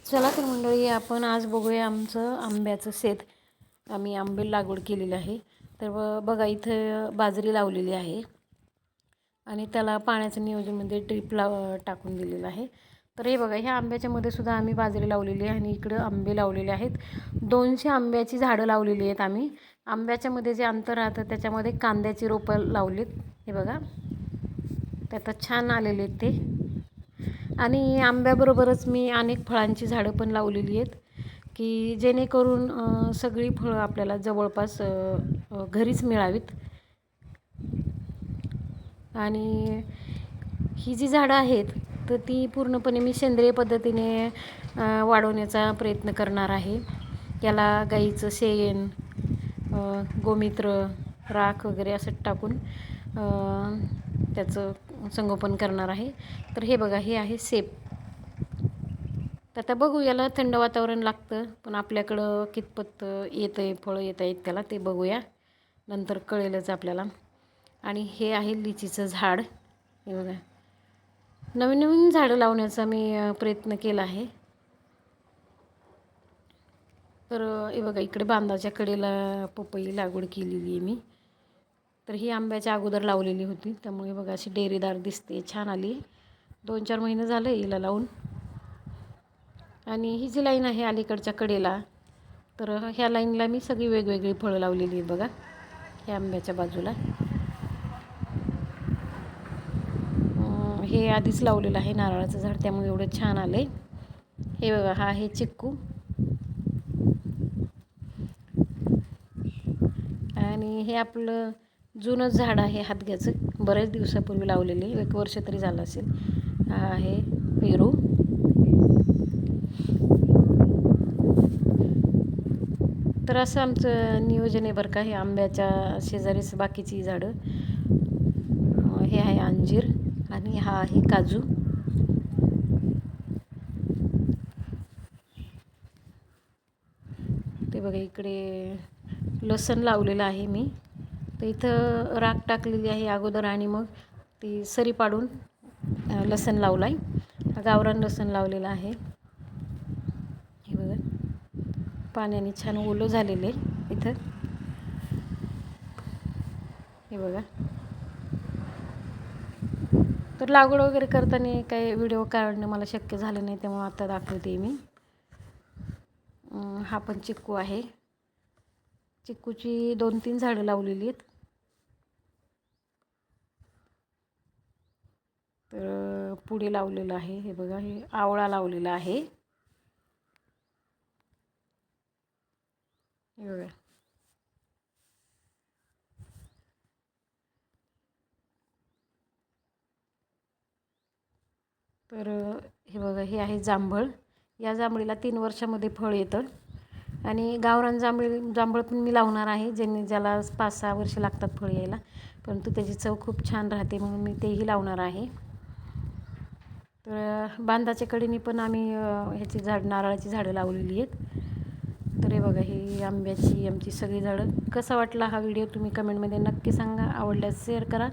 चला तर मंडळी, आपण आज बघूया आमचं आंब्याचं शेत. आम्ही आंबे लागवड केलेली आहे. तर बघा, इथं बाजरी लावलेली आहे आणि त्याला पाण्याचं नियोजनमध्ये ड्रीप टाकून दिलेलं आहे. तर हे बघा, ह्या आंब्याच्यामध्ये सुद्धा आम्ही बाजरी लावलेली आहे आणि इकडं आंबे लावलेले आहेत. 200 आंब्याची झाडं लावलेली आहेत आम्ही. आंब्याच्यामध्ये जे अंतर राहतं त्याच्यामध्ये कांद्याची रोपं लावलीत. हे बघा, त्यात छान आलेले आहेत ते. आणि आंब्याबरोबरच मी अनेक फळांची झाडं पण लावलेली आहेत, की जेणेकरून सगळी फळं आपल्याला जवळपास घरीच मिळावीत. आणि ही जी झाडं आहेत तर ती पूर्णपणे मी सेंद्रिय पद्धतीने वाढवण्याचा प्रयत्न करणार आहे. याला गाईचं शेण, गोमूत्र, राख वगैरे असं टाकून त्याचं संगोपन करणार आहे. तर हे बघा, हे आहे सेब. तर आता बघू, याला थंड वातावरण लागतं, पण आपल्याकडं कितपत येतं आहे, फळं येत आहेत त्याला, ते बघूया, नंतर कळेलच आपल्याला. आणि हे आहे लिचीचं झाड. हे बघा, नवीन नवीन झाडं लावण्याचा मी प्रयत्न केला आहे. तर हे बघा, इकडे बांधाच्या कडेला पपई लागवड केलेली आहे मी. तर ही आंब्याच्या अगोदर लावलेली होती, त्यामुळे बघा अशी डेरेदार दिसते, छान आली. 2-4 महिने झालं हिला लावून. आणि ही जी लाईन आहे अलीकडच्या कडेला, तर ह्या लाईनला मी सगळी वेगवेगळी फळं लावलेली आहेत बघा, ह्या आंब्याच्या बाजूला. हे आधीच लावलेलं आहे नारळाचं झाड, त्यामुळे एवढं छान आलं आहे. हे बघा, हा आहे चिक्कू. आणि हे आपलं जुनंच झाड आहे हातग्याचं, बऱ्याच दिवसापूर्वी लावलेले, 1 वर्ष तरी झालं असेल. हा आहे पेरू. तर असं आमचं नियोजन आहे बरं का. हे आंब्याच्या शेजारीच बाकीची झाडं. हे आहे अंजीर आणि हा आहे काजू. ते बघा, इकडे लसूण लावलेलं आहे मी. तर इथं राख टाकलेली आहे अगोदर आणि मग ती सरी पाडून लसूण लावला आहे. गावरान लसूण लावलेला आहे. हे बघा, पाण्याने छान ओलं झालेलं आहे इथं. हे बघा. तर लागवड वगैरे करताना काही व्हिडिओ काढणं मला शक्य झालं नाही, त्यामुळे आता दाखवते मी. हा पण चिक्कू आहे. चिक्कूची 2-3 झाडं लावलेली आहेत. तर पुढे लावलेलं आहे. हे बघा, हे आवळा लावलेला आहे. हे बघा. तर हे बघा, हे आहे जांभळ. या जांभळीला 3 वर्षामध्ये फळ येतं. आणि गावरान जांभळ पण मी लावणार आहे, ज्याला 5-6 वर्ष लागतात फळ यायला, परंतु त्याची चव खूप छान राहते, म्हणून मी तेही लावणार आहे. तर बांधाच्या कडेने पण आम्ही ह्याची नारळाची झाडं लावलेली आहेत. तर हे बघा, ही आंब्याची आमची सगळी झाडं. कसा वाटला हा व्हिडिओ तुम्ही कमेंटमध्ये नक्की सांगा. आवडल्यास शेअर करा.